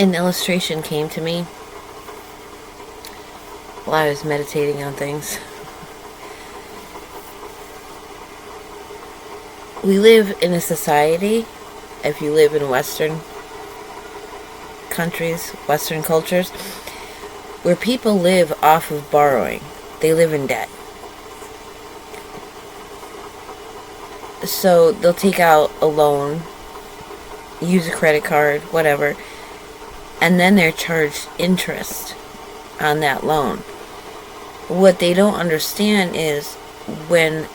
an illustration came to me while I was meditating on things. We live in a society, if you live in Western countries, Western cultures, where people live off of borrowing. They live in debt. So they'll take out a loan, use a credit card, whatever, and then they're charged interest on that loan. What they don't understand is when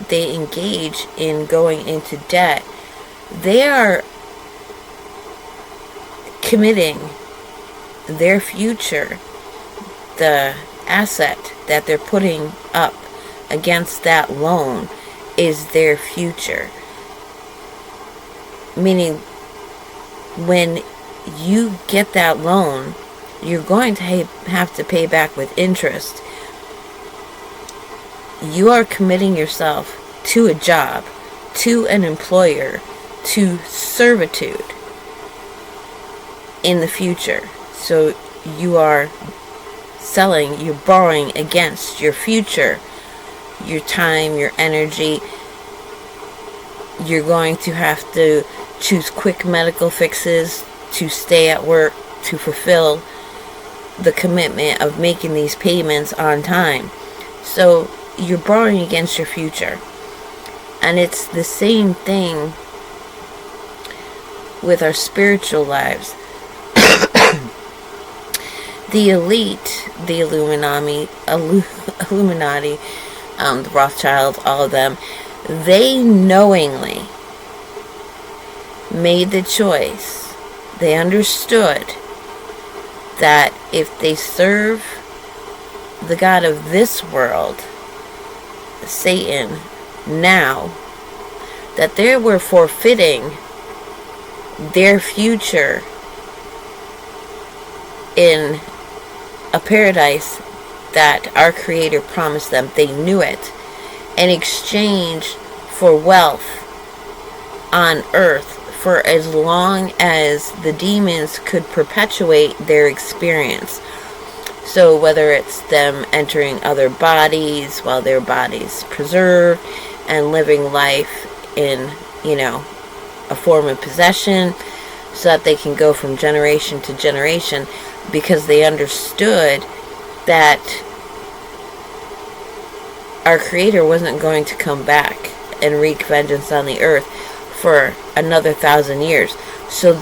they engage in going into debt, they are committing their future, the asset that they're putting up against that loan is their future. Meaning, when you get that loan, you're going to have to pay back with interest. You are committing yourself to a job, to an employer, to servitude in the future. So you are you're borrowing against your future, your time, your energy. You're going to have to choose quick medical fixes to stay at work, to fulfill the commitment of making these payments on time. So you're borrowing against your future. And it's the same thing with our spiritual lives. The elite, the Illuminati, the Rothschilds, all of them, they knowingly made the choice. They understood that if they serve the God of this world, Satan, now, that they were forfeiting their future in a paradise that our Creator promised them. They knew it. In exchange for wealth on earth for as long as the demons could perpetuate their experience. So whether it's them entering other bodies while their bodies preserve and living life in, a form of possession so that they can go from generation to generation, because they understood that our Creator wasn't going to come back and wreak vengeance on the earth for another 1,000 years. So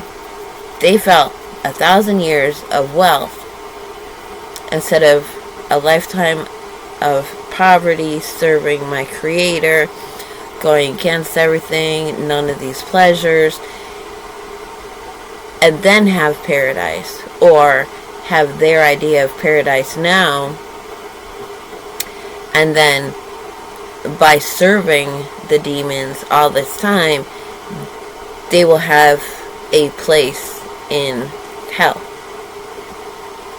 they felt 1,000 years of wealth instead of a lifetime of poverty, serving my Creator, going against everything, none of these pleasures, and then have paradise, or have their idea of paradise now, and then by serving the demons all this time, they will have a place in hell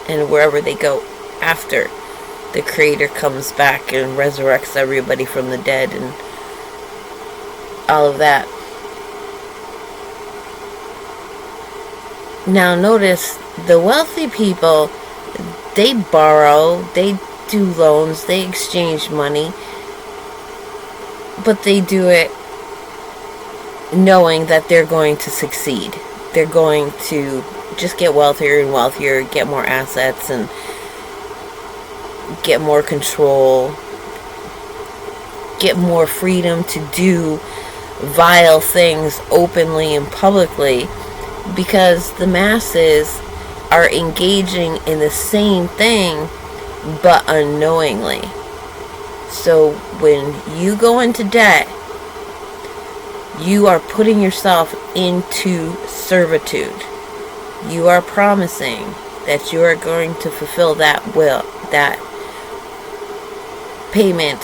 and wherever they go after the Creator comes back and resurrects everybody from the dead and all of that. Now notice, the wealthy people, they borrow, they do loans, they exchange money, but they do it knowing that they're going to succeed. They're going to just get wealthier and wealthier, get more assets and get more control, get more freedom to do vile things openly and publicly, because the masses are engaging in the same thing but unknowingly. So when you go into debt, you are putting yourself into servitude. You are promising that you are going to fulfill that payment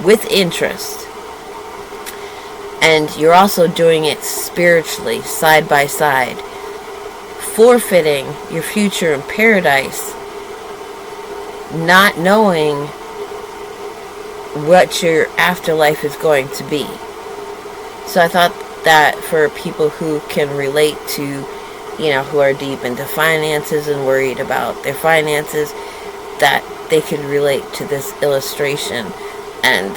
with interest. And you're also doing it spiritually, side by side, forfeiting your future in paradise, not knowing what your afterlife is going to be. So I thought that for people who can relate to, who are deep into finances and worried about their finances, that they could relate to this illustration. And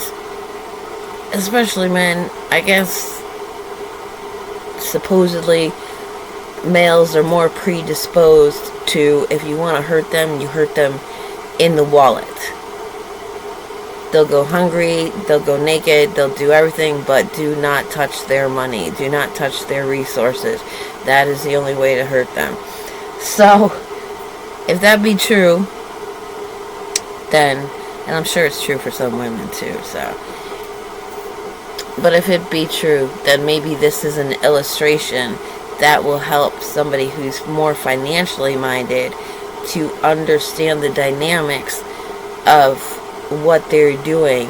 especially men, I guess supposedly males are more predisposed to, if you want to hurt them, you hurt them in the wallet. They'll go hungry, they'll go naked, they'll do everything, but do not touch their money, do not touch their resources. That is the only way to hurt them. So, if that be true, then, and I'm sure it's true for some women too, so, but if it be true, then maybe this is an illustration that will help somebody who's more financially minded to understand the dynamics of what they're doing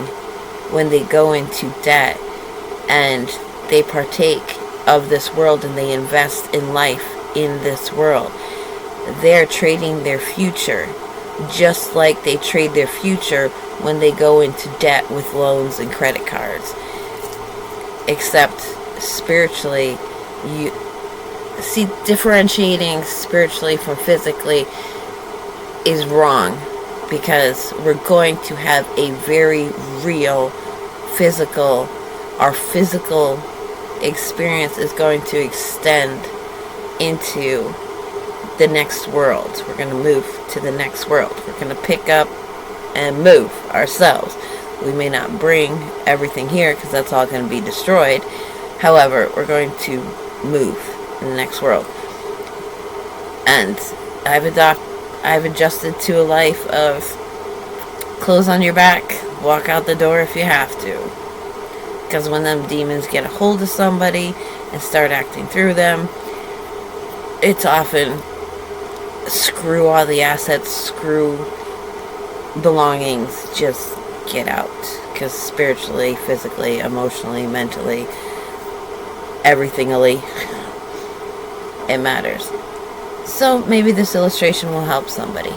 when they go into debt and they partake of this world and they invest in life in this world. They're trading their future, just like they trade their future when they go into debt with loans and credit cards. Except spiritually, you see, differentiating spiritually from physically is wrong, because we're going to have a very real physical, our physical experience is going to extend into the next world. We're going to move to the next world. We're going to pick up and move ourselves. We may not bring everything here because that's all going to be destroyed. However, we're going to move in the next world. And I've adjusted to a life of clothes on your back, walk out the door if you have to. Because when them demons get a hold of somebody and start acting through them, it's often screw all the assets, screw belongings, just get out. Because spiritually, physically, emotionally, mentally, everythingly, it matters. So maybe this illustration will help somebody.